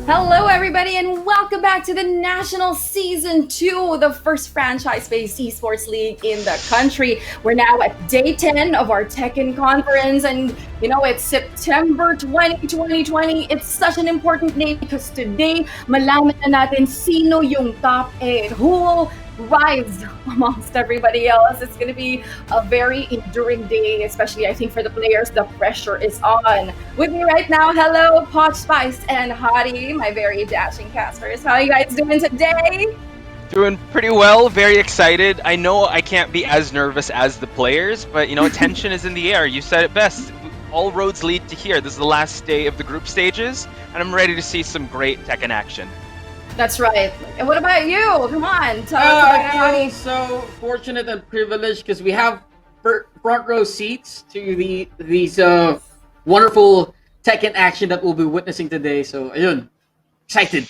Hello, everybody, and welcome back to the National Season 2, the first franchise-based esports league in the country. We're now at day 10 of our Tekken conference, and it's September 2020. It's such an important day because today, malaman na natin sino yung top 8, who will rise amongst everybody else. It's going to be a very enduring day, especially I think for the players. The pressure is on. With me right now, hello, Pot Spice and Hottie, my very dashing casters. How are you guys doing today? Doing pretty well, very excited. I know I can't be as nervous as the players, but tension is in the air. You said it best. All roads lead to here. This is the last day of the group stages, and I'm ready to see some great Tekken action. That's right. And what about you? Come on, tell us about it. So fortunate and privileged because we have front row seats to these wonderful Tekken action that we'll be witnessing today. So, ayun, excited.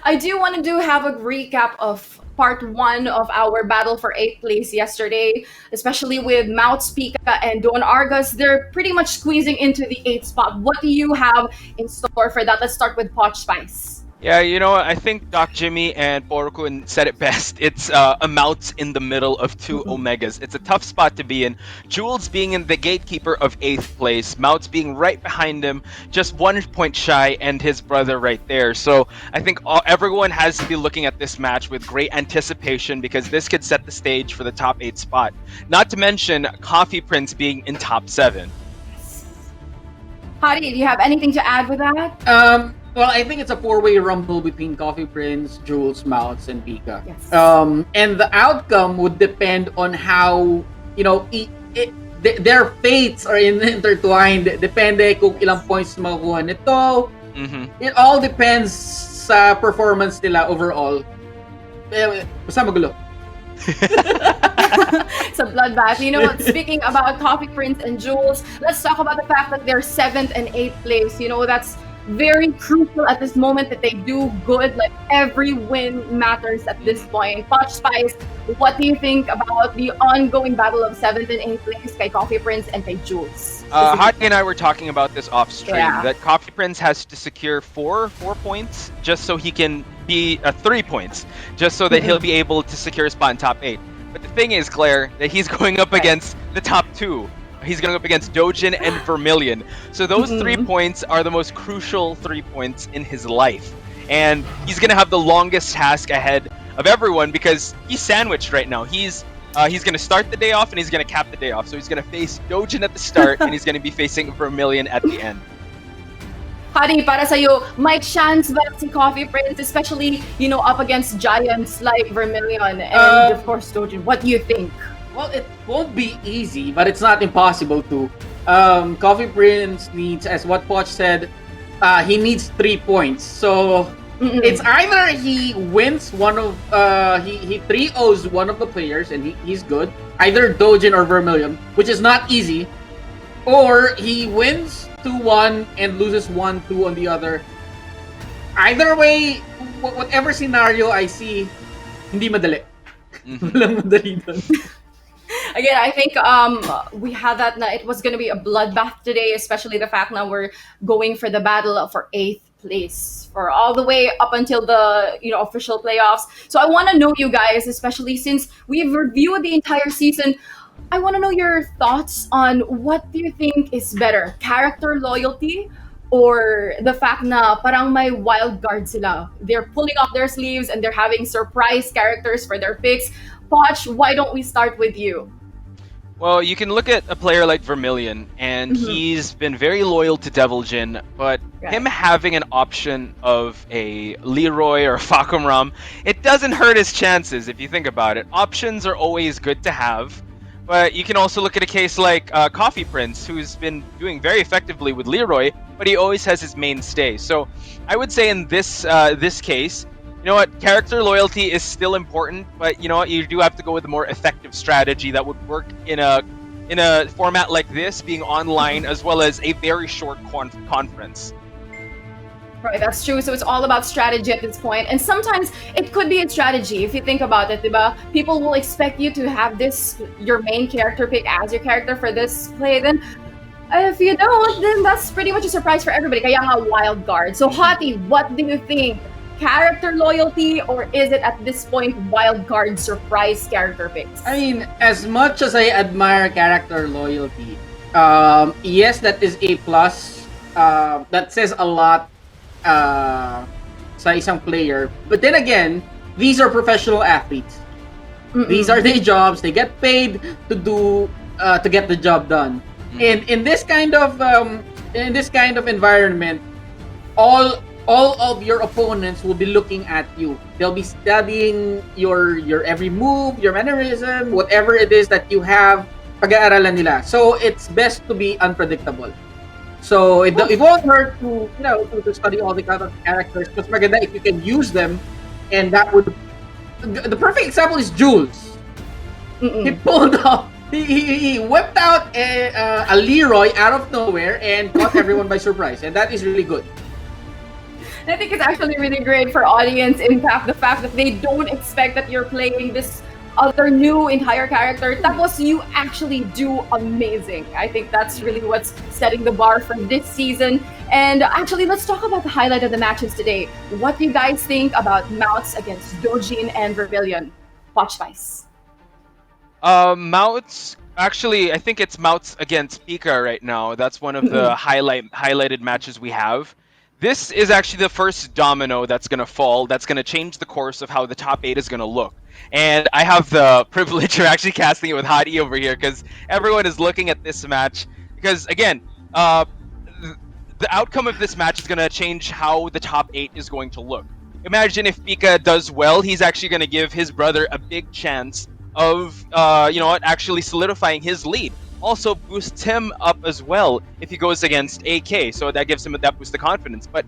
I do want to have a recap of part 1 of our battle for 8th place yesterday, especially with Mouts, Pika, and Don Argus. They're pretty much squeezing into the 8th spot. What do you have in store for that? Let's start with Poch Spice. Yeah, I think Doc Jimmy and Porokun said it best. It's a Mouts in the middle of two Omegas. It's a tough spot to be in. Jules being in the gatekeeper of 8th place, Mouts being right behind him, just 1 point shy, and his brother right there. So I think everyone has to be looking at this match with great anticipation because this could set the stage for the top 8 spot. Not to mention Coffee Prinz being in top 7. Hottie, do you have anything to add with that? Well, I think it's a 4-way rumble between Coffee Prinz, Jules, Mouts, and Pika. Yes. And the outcome would depend on how, their fates are intertwined. Depende kung ilang points makukuha nito. It all depends sa performance nila overall. Basta magulo. It's a bloodbath. Speaking about Coffee Prinz and Jules, let's talk about the fact that they're 7th and 8th place. That's very crucial at this moment that they do good. Like, every win matters at this point. Poch Spice, what do you think about the ongoing battle of 7th and 8th place kay Coffee Prinz and kay Jules? Hottie and I were talking about this off stream, that Coffee Prinz has to secure 4 points just so he can be 3 points, just so that he'll be able to secure a spot in top 8. But the thing is, Claire, that he's going up against the top 2. He's going up against Doujin and Vermilion. So those 3 points are the most crucial 3 points in his life. And he's going to have the longest task ahead of everyone because he's sandwiched right now. He's going to start the day off and he's going to cap the day off. So he's going to face Doujin at the start and he's going to be facing Vermilion at the end. Hottie, para sa'yo, may chance ba si Coffee Prinz, especially, up against giants like Vermilion and, of course, Doujin? What do you think? Well, it won't be easy, but it's not impossible to. Coffee Prinz needs, as what Poch said, he needs 3 points. So it's either he wins one of, he 3-0s one of the players and he's good, either Doujin or Vermilion, which is not easy, or he wins 2-1 and loses 1-2 on the other. Either way, whatever scenario I see, hindi madali. Walang madali doon. Again, I think we had that. It was going to be a bloodbath today, especially the fact now we're going for the battle for 8th place for all the way up until the official playoffs. So I want to know you guys, especially since we've reviewed the entire season. I want to know your thoughts on what do you think is better, character loyalty or the fact na parang may wild card sila. They're pulling up their sleeves and they're having surprise characters for their picks. Poch, why don't we start with you? Well, you can look at a player like Vermilion, and he's been very loyal to Deviljin, but him having an option of a Leroy or a Fakumram, it doesn't hurt his chances if you think about it. Options are always good to have, but you can also look at a case like Coffee Prinz, who's been doing very effectively with Leroy, but he always has his mainstay. So I would say in this case, character loyalty is still important, but you do have to go with a more effective strategy that would work in a format like this, being online as well as a very short conference. Right, that's true. So it's all about strategy at this point. And sometimes it could be a strategy if you think about it, diba? People will expect you to have this, your main character pick as your character for this play. Then If you don't, then that's pretty much a surprise for everybody. Kaya nga wild card. So Hottie, what do you think? Character loyalty, or is it at this point wild card surprise character picks? I mean, as much as I admire character loyalty, yes, that is a plus. That says a lot sa isang player. But then again, these are professional athletes. These are their jobs. They get paid to do to get the job done. And in this kind of environment, all of your opponents will be looking at you. They'll be studying your every move, your mannerism, whatever it is that you have. Pag-aaralan nila. So it's best to be unpredictable. So it won't hurt to study all the characters. Because maganda if you can use them, and that would. The perfect example is Jules. He pulled off. He whipped out a Leroy out of nowhere and caught everyone by surprise, and that is really good. I think it's actually really great for audience impact, the fact that they don't expect that you're playing this other new entire character. Tapos you actually do amazing. I think that's really what's setting the bar for this season. And actually, let's talk about the highlight of the matches today. What do you guys think about Mouts against Doujin and Vermilion? Watch Vice. Mouts. Actually, I think it's Mouts against Pika right now. That's one of the highlighted matches we have. This is actually the first domino that's going to fall, that's going to change the course of how the top 8 is going to look. And I have the privilege of actually casting it with Hottie over here, because everyone is looking at this match. Because, again, the outcome of this match is going to change how the top 8 is going to look. Imagine if Pika does well, he's actually going to give his brother a big chance of, actually solidifying his lead. Also boosts him up as well if he goes against AK, so that gives him that boost of confidence. But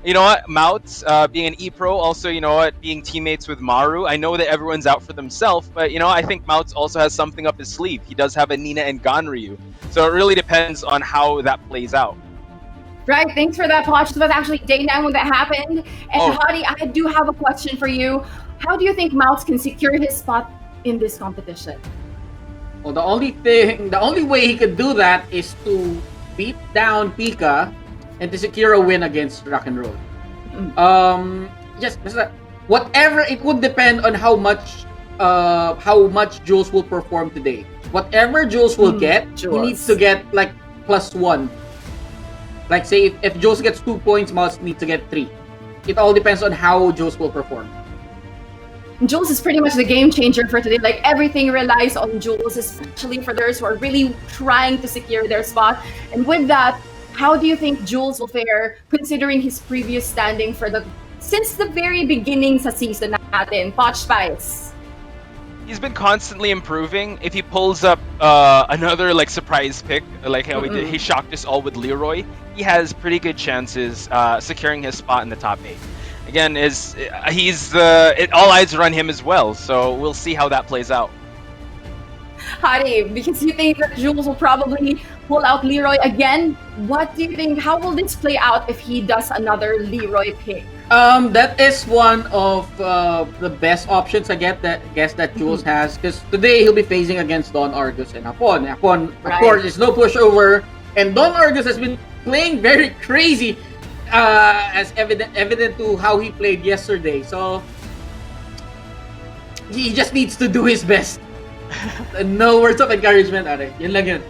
you know what, Mouts being an E-Pro, also being teammates with Maru, I know that everyone's out for themselves, but I think Mouts also has something up his sleeve. He does have a Nina and Ganryu, so it really depends on how that plays out. Right, thanks for that, Poch. It was actually day 9 when that happened. And Hottie, I do have a question for you. How do you think Mouts can secure his spot in this competition? Well, the only way he could do that is to beat down Pika and to secure a win against Rock and Roll. Whatever, it would depend on how much Jules will perform today. Whatever Jules will get, he needs to get like +1. Like say if Jules gets 2 points, Mouts needs to get 3. It all depends on how Jules will perform. Jules is pretty much the game changer for today. Like everything relies on Jules, especially for those who are really trying to secure their spot. And with that, how do you think Jules will fare considering his previous standing since the very beginning sa season natin? Poch Spice. He's been constantly improving. If he pulls up another surprise pick, like how he shocked us all with Leroy, he has pretty good chances securing his spot in the top 8. Again, all eyes are on him as well, so we'll see how that plays out. Hottie, because you think that Jules will probably pull out Leroy again, what do you think? How will this play out if he does another Leroy pick? That is one of the best options I guess that Jules has, because today he'll be facing against Don Argus and Apon. Apon, of course, is no pushover, and Don Argus has been playing very crazy. As evident to how he played yesterday. So he just needs to do his best. No words of encouragement, Are. Yun lang yun.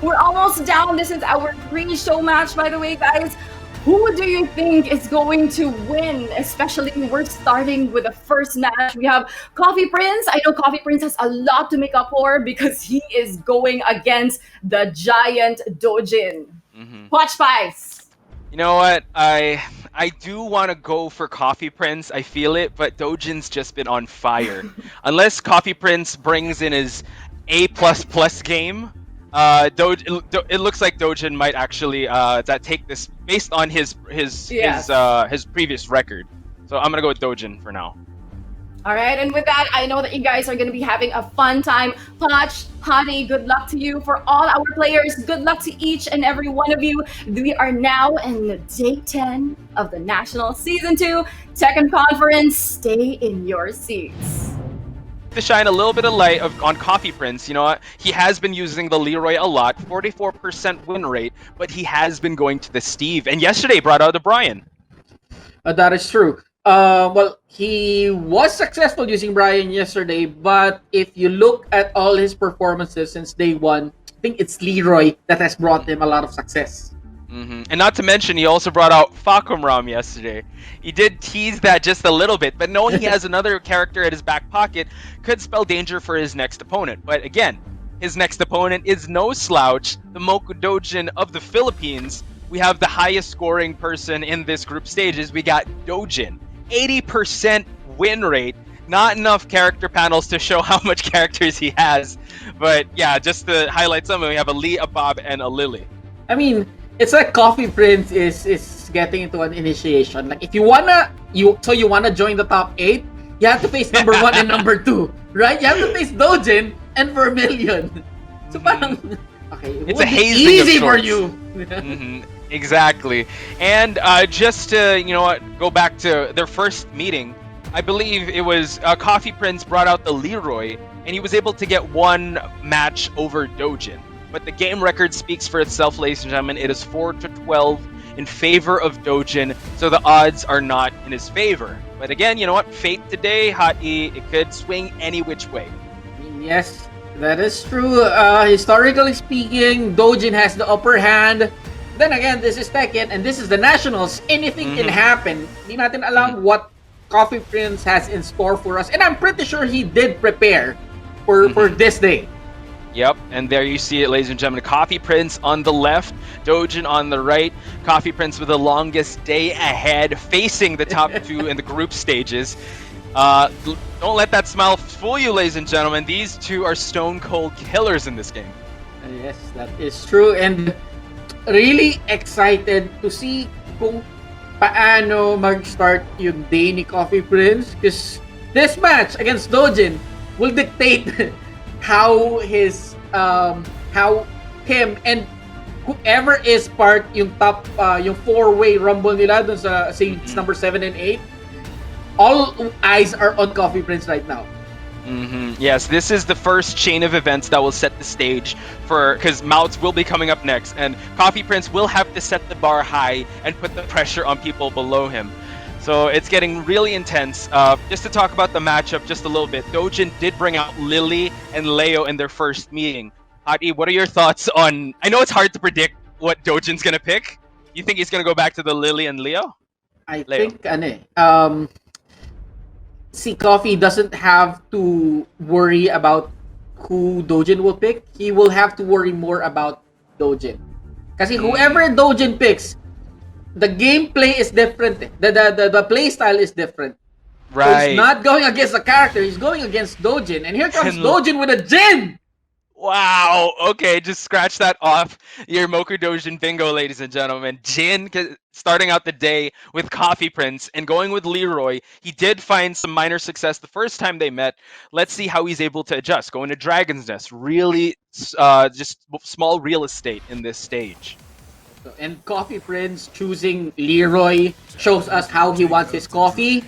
We're almost down. This is our pre-show match, by the way, guys. Who do you think is going to win? Especially we're starting with the first match. We have Coffee Prinz. I know Coffee Prinz has a lot to make up for because he is going against the giant Doujin. Watch Spice. You know what? I do want to go for Coffee Prinz. I feel it, but Doujin's just been on fire. Unless Coffee Prinz brings in his A++ game, it looks like Doujin might actually take this based on his previous record. So I'm gonna go with Doujin for now. All right, and with that, I know that you guys are going to be having a fun time. Poch, Hottie, good luck to you. For all our players, good luck to each and every one of you. We are now in day 10 of the National Season 2 Tekken Conference. Stay in your seats. to shine a little bit of light on Coffee Prince. You know what? He has been using the Leroy a lot, 44% win rate, but he has been going to the Steve. And yesterday brought out the Brian. That is true. Well, he was successful using Brian yesterday, but if you look at all his performances since day one, I think it's Leroy that has brought him a lot of success. And not to mention, he also brought out Fakumram yesterday. He did tease that just a little bit, but knowing he has another character at his back pocket could spell danger for his next opponent. But again, his next opponent is no slouch, the Pt.1 of the Philippines. We have the highest scoring person in this group stages. We got Doujin, 80% win rate. Not enough character panels to show how much characters he has. But yeah, just to highlight some, we have a Lee, a Bob, and a Lily. I mean, it's like Coffee Prince is getting into an initiation. Like if you wanna join the top 8, you have to face number 1 and number 2, right? You have to face Doujin and Vermilion. So parang, okay, it's a hazing easy of for sorts. you. Exactly. And just to go back to their first meeting, I believe it was Coffee Prince brought out the Leroy, and he was able to get one match over Doujin. But the game record speaks for itself, ladies and gentlemen. It is 4-12 in favor of Doujin, so the odds are not in his favor. But again, you know what? Fate today, Hot E, it could swing any which way. Yes, that is true. Historically speaking, Doujin has the upper hand. Then again, this is Tekken, and this is the Nationals. Anything can happen. Di natin alam what Coffee Prince has in store for us. And I'm pretty sure he did prepare for this day. Yep, and there you see it, ladies and gentlemen. Coffee Prince on the left, Doujin on the right. Coffee Prince with the longest day ahead, facing the top 2 in the group stages. Don't let that smile fool you, ladies and gentlemen. These two are stone cold killers in this game. Yes, that is true. And really excited to see kung paano mag-start yung day ni Coffee Prince. Because this match against Doujin will dictate how him and whoever is part yung top yung 4-way rumble nila dun sa seeds number 7 and 8, all eyes are on Coffee Prince right now. Yes, this is the first chain of events that will set the stage for, because Mouts will be coming up next, and Coffee Prince will have to set the bar high and put the pressure on people below him. So it's getting really intense. Just to talk about the matchup just a little bit, Doujin did bring out Lily and Leo in their first meeting. Hati, what are your thoughts on... I know it's hard to predict what Doujin's going to pick. You think he's going to go back to the Lily and Leo? Leo? Think, see, Coffee doesn't have to worry about who Doujin will pick. He will have to worry more about Doujin. Kasi whoever Doujin picks, the gameplay is different. The play style is different. Right. So he's not going against a character. He's going against Doujin. And here comes Doujin with a Jin! Wow. Okay, just scratch that off your Moku Doujin bingo, ladies and gentlemen. Jin starting out the day with Coffee Prince and going with Leroy. He did find some minor success the first time they met. Let's see how he's able to adjust. Going to Dragon's Nest. Really just small real estate in this stage. And Coffee Prince choosing Leroy shows us how he wants his coffee.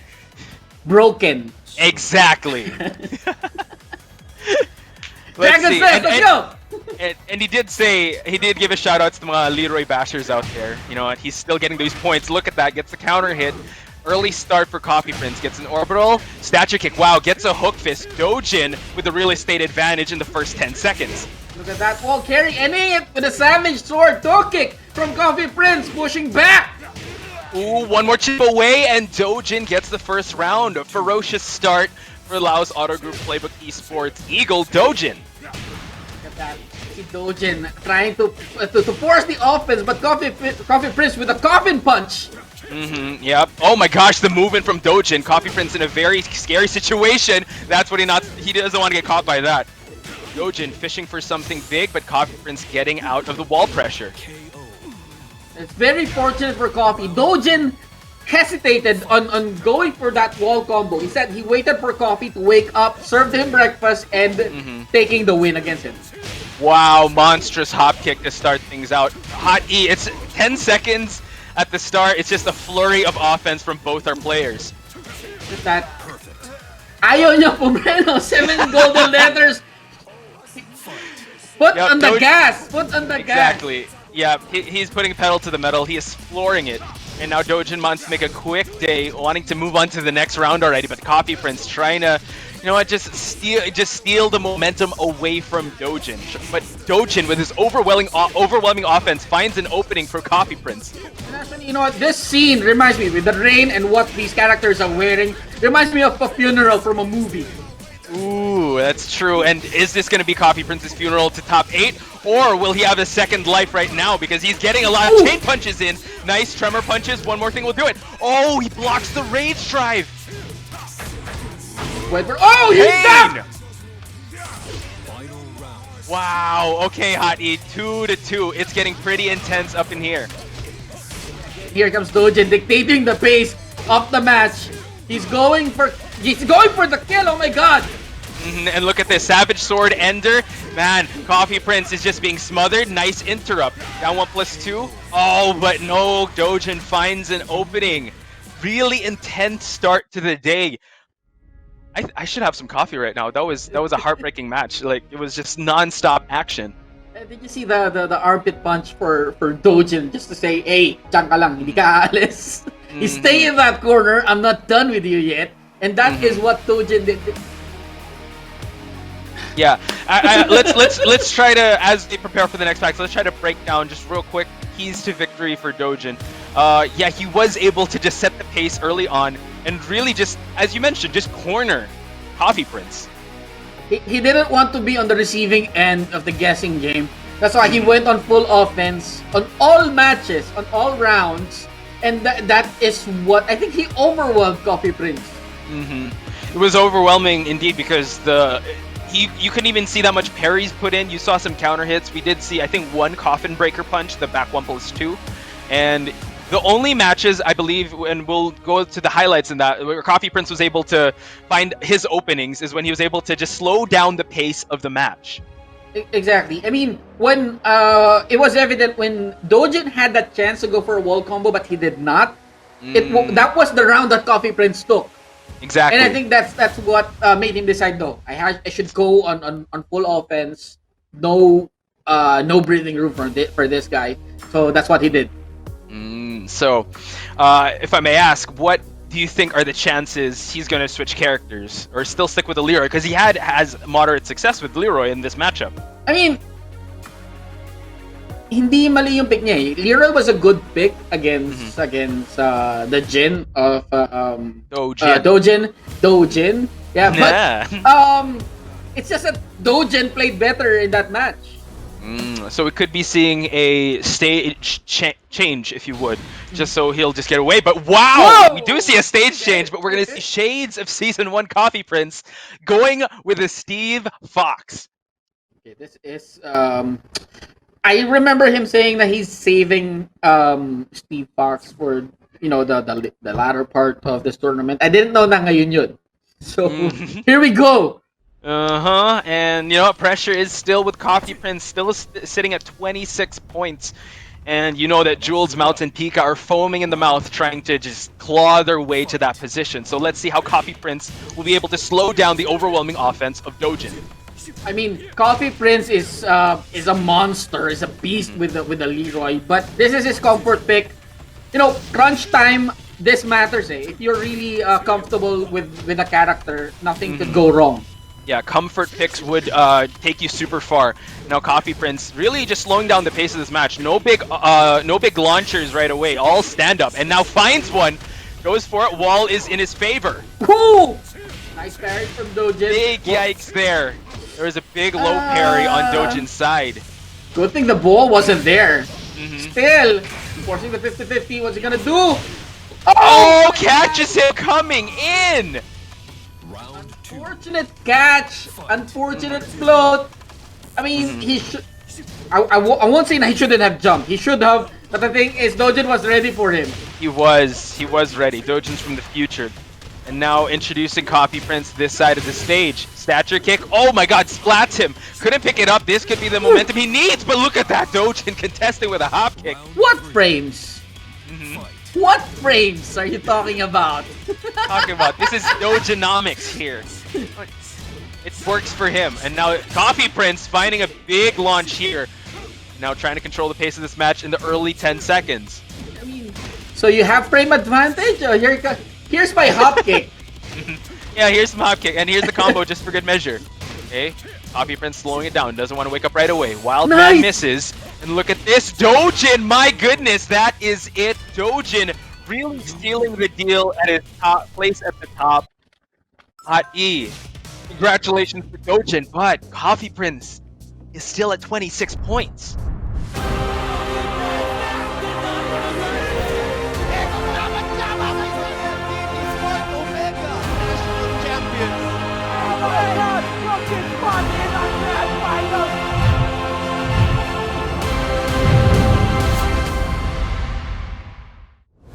Broken. Exactly. Dragon's Nest, let's go! And he did give a shout out to the Leroy bashers out there. You know what? He's still getting these points. Look at that. Gets the counter hit. Early start for Coffee Prince. Gets an orbital. Statue kick. Wow. Gets a hook fist. Doujin with the real estate advantage in the first 10 seconds. Look at that wall carry, ending it with a savage sword toe kick from Coffee Prince, pushing back. Ooh, one more chip away, and Doujin gets the first round. A ferocious start for Laos Auto Group Playbook Esports Eagle Doujin. Look at that, see Doujin trying to force the offense, but Coffee Prince with a coffin punch. Yep. Oh my gosh, the movement from Doujin. Coffee Prince in a very scary situation. That's what he doesn't want to get caught by that. Doujin fishing for something big, but Coffee Prince getting out of the wall pressure. It's very fortunate for Coffee. Doujin hesitated on going for that wall combo. He said he waited for Coffee to wake up, served him breakfast, and taking the win against him. Wow, monstrous hop kick to start things out. Hot E, it's 10 seconds at the start. It's just a flurry of offense from both our players. Look at that. Ayaw niya pumreno. 7 golden letters. Put on the gas. Put on the gas. Exactly. Yeah, he's putting pedal to the metal. He is flooring it. And now Doujin wants to make a quick day, wanting to move on to the next round already. But Coffee Prince trying to, you know what, just steal the momentum away from Doujin. But Doujin, with his overwhelming offense, finds an opening for Coffee Prince. And actually, you know what, this scene reminds me, with the rain and what these characters are wearing, reminds me of a funeral from a movie. Ooh, that's true. And is this going to be Coffee Prince's funeral to top 8? Or will he have a second life right now? Because he's getting a lot of chain punches in. Nice tremor punches. One more thing will do it. Oh, he blocks the rage drive. Oh, he's down! Wow. Okay, Hot E. 2-2. It's getting pretty intense up in here. Here comes Doujin dictating the pace of the match. He's going for the kill. Oh my god. And look at this, Savage Sword Ender. Man, Coffee Prince is just being smothered. Nice interrupt. Down 1+2. Oh, but no, Doujin finds an opening. Really intense start to the day. I should have some coffee right now. That was a heartbreaking match. Like, it was just non-stop action. Did you see the armpit punch for Doujin just to say, hey, dyan ka lang, hindi ka aalis. You stay in that corner. I'm not done with you yet. And that is what Doujin did. Yeah, let's try to, as they prepare for the next packs, let's try to break down just real quick keys to victory for Doujin. Yeah, he was able to just set the pace early on and really just, as you mentioned, just corner Coffee Prince. He didn't want to be on the receiving end of the guessing game. That's why he went on full offense on all matches, on all rounds, and that is what I think he overwhelmed Coffee Prince. It was overwhelming indeed because you couldn't even see that much parries put in. You saw some counter hits. We did see, I think, one coffin breaker punch, the back 1+2. And the only matches, I believe, and we'll go to the highlights in that, where Coffee Prince was able to find his openings is when he was able to just slow down the pace of the match. Exactly. I mean, when it was evident when Doujin had that chance to go for a wall combo, but he did not. That was the round that Coffee Prince took. Exactly. And I think that's what made him decide, no, I should go on full offense, no breathing room for this guy. So that's what he did. So, if I may ask, what do you think are the chances he's going to switch characters or still stick with the Leroy? Because he has moderate success with Leroy in this matchup. I mean, hindi mali yung pick niya eh. Leroy was a good pick against the Jin of Doujin. Yeah, but it's just that Doujin played better in that match. So we could be seeing a stage change, if you would, just so he'll just get away. But wow, we do see a stage change, but we're going to see shades of Season 1 Coffee Prince going with a Steve Fox. Okay, this is... I remember him saying that he's saving Steve Fox for, you know, the latter part of this tournament. I didn't know na ngayon yun. So, here we go. And you know what? Pressure is still with Coffee Prince, still sitting at 26 points. And you know that Jules, Mount, and Pika are foaming in the mouth, trying to just claw their way to that position. So let's see how Coffee Prince will be able to slow down the overwhelming offense of Doujin. I mean, Coffee Prince is a monster, is a beast with the Leroy. But this is his comfort pick. You know, crunch time. This matters. If you're really comfortable with a character, nothing could go wrong. Yeah, comfort picks would take you super far. Now Coffee Prince really just slowing down the pace of this match. No big launchers right away. All stand up, and now finds one. Goes for it. Wall is in his favor. Woo! Nice parry from Doujin. Big yikes there. There was a big low parry on Doujin's side. Good thing the ball wasn't there. Still, forcing the 50-50. What's he gonna do? Oh, catches him coming in. Unfortunate catch, unfortunate float. I mean, he should. I won't say that he shouldn't have jumped. He should have. But the thing is, Doujin was ready for him. He was ready. Doujin's from the future. And now introducing Coffee Prince this side of the stage. Stature kick. Oh my god, splats him. Couldn't pick it up. This could be the momentum he needs. But look at that. Doujin contesting with a hop kick. What frames? What frames are you talking about? Talking about this is Doujinomics here. It works for him, and now Coffee Prince finding a big launch here. Now trying to control the pace of this match in the early 10 seconds. So you have frame advantage? Oh, here's my hop kick. Yeah, here's some hop kick, and here's the combo just for good measure. Okay, Coffee Prince slowing it down, doesn't want to wake up right away. Wild Man misses, and look at this, Doujin, my goodness, that is it. Doujin really stealing the deal at his top place at the top. Hot E. Congratulations to Doujin, but Coffee Prince is still at 26 points.